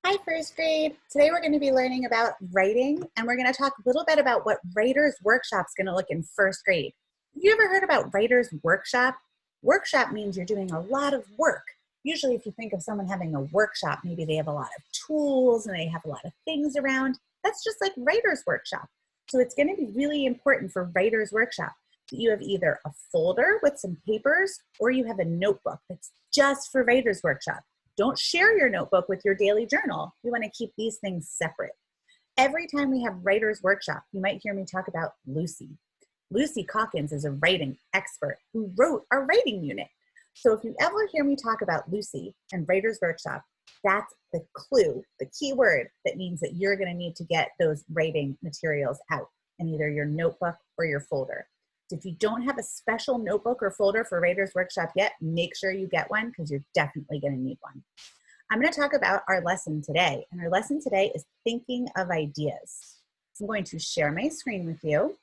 Hi, first grade. Today we're going to be learning about writing, and we're going to talk a little bit about what Writer's Workshop is going to look in first grade. Have you ever heard about Writer's Workshop? Workshop means you're doing a lot of work. Usually if you think of someone having a workshop, maybe they have a lot of tools and they have a lot of things around. That's just like Writer's Workshop. So it's going to be really important for Writer's Workshop that you have either a folder with some papers or you have a notebook that's just for Writer's Workshop. Don't share your notebook with your daily journal. You want to keep these things separate. Every time we have Writer's Workshop, you might hear me talk about Lucy. Lucy Calkins is a writing expert who wrote our writing unit. So if you ever hear me talk about Lucy and Writer's Workshop, that's the clue, the key word that means that you're going to need to get those writing materials out in either your notebook or your folder. If you don't have a special notebook or folder for Writer's Workshop yet, make sure you get one because you're definitely going to need one. I'm going to talk about our lesson today, and our lesson today is thinking of ideas. I'm going to share my screen with you.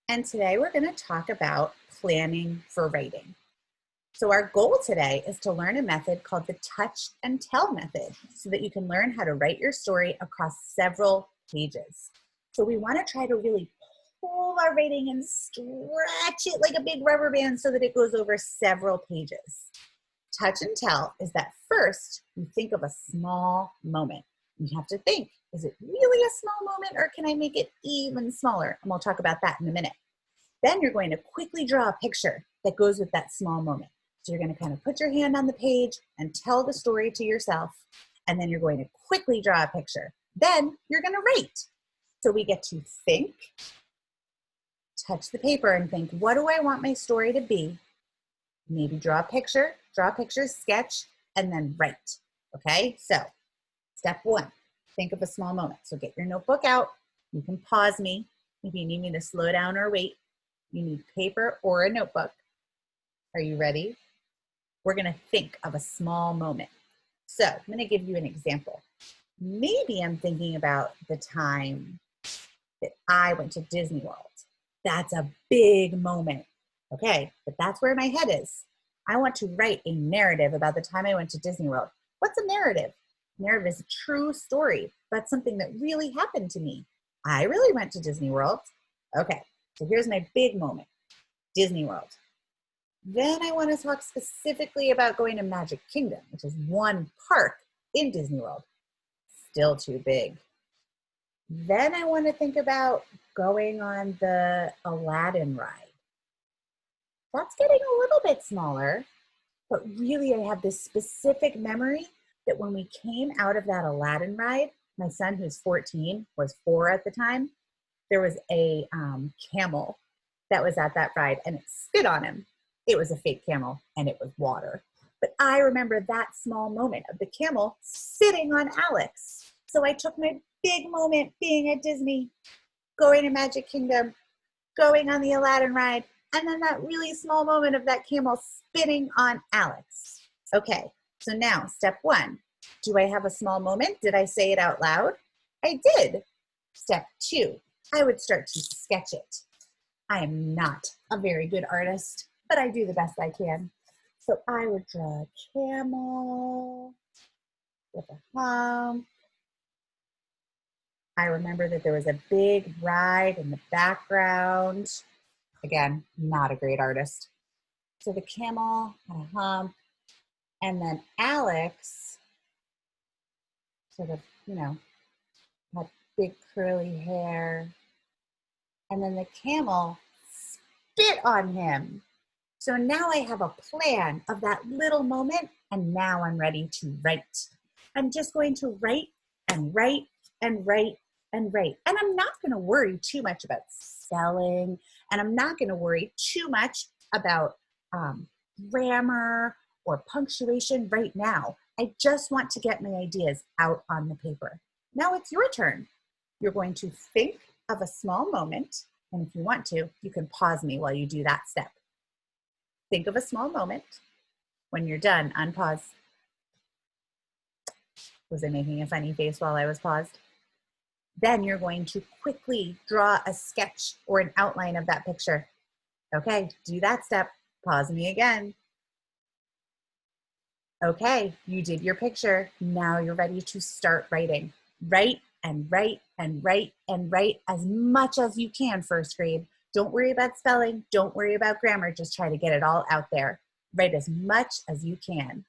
And today we're going to talk about planning for writing. So our goal today is to learn a method called the touch and tell method so that you can learn how to write your story across several pages. So we want to try to really pull our writing and stretch it like a big rubber band so that it goes over several pages. Touch and tell is that first you think of a small moment. You have to think, is it really a small moment or can I make it even smaller? And we'll talk about that in a minute. Then you're going to quickly draw a picture that goes with that small moment. So you're going to kind of put your hand on the page and tell the story to yourself. And then you're going to quickly draw a picture. Then you're going to write. So we get to think, touch the paper and think, what do I want my story to be? Maybe draw a picture, sketch, and then write. Okay, so step one, think of a small moment. So get your notebook out. You can pause me if you need me to slow down or wait. You need paper or a notebook. Are you ready? We're going to think of a small moment. So I'm going to give you an example. Maybe I'm thinking about the time that I went to Disney World. That's a big moment. Okay, but that's where my head is. I want to write a narrative about the time I went to Disney World. What's a narrative? Narrative is a true story. That's something that really happened to me. I really went to Disney World. Okay, so here's my big moment, Disney World. Then I want to talk specifically about going to Magic Kingdom, which is one park in Disney World. Still too big. Then I want to think about going on the Aladdin ride. That's getting a little bit smaller, but really I have this specific memory that when we came out of that Aladdin ride, my son who's 14, was 4 at the time, there was a camel that was at that ride and it spit on him. It was a fake camel and it was water. But I remember that small moment of the camel sitting on Alex. So I took my big moment being at Disney, going to Magic Kingdom, going on the Aladdin ride, and then that really small moment of that camel spitting on Alex. Okay, so now step one. Do I have a small moment? Did I say it out loud? I did. Step two, I would start to sketch it. I am not a very good artist, but I do the best I can. So I would draw a camel with a hump. I remember that there was a big ride in the background. Again, not a great artist. So the camel had a hump, and then Alex sort of, had big curly hair. And then the camel spit on him. So now I have a plan of that little moment, and now I'm ready to write. I'm just going to write and write and write and write. And I'm not going to worry too much about spelling, and I'm not going to worry too much about grammar or punctuation right now. I just want to get my ideas out on the paper. Now it's your turn. You're going to think of a small moment, and if you want to, you can pause me while you do that step. Think of a small moment. When you're done, unpause. Was I making a funny face while I was paused? Then you're going to quickly draw a sketch or an outline of that picture. Okay, do that step. Pause me again. Okay, you did your picture. Now you're ready to start writing. Write and write and write and write as much as you can, first grade. Don't worry about spelling. Don't worry about grammar. Just try to get it all out there. Write as much as you can.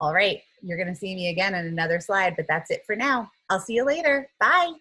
All right, you're going to see me again on another slide, but that's it for now. I'll see you later. Bye.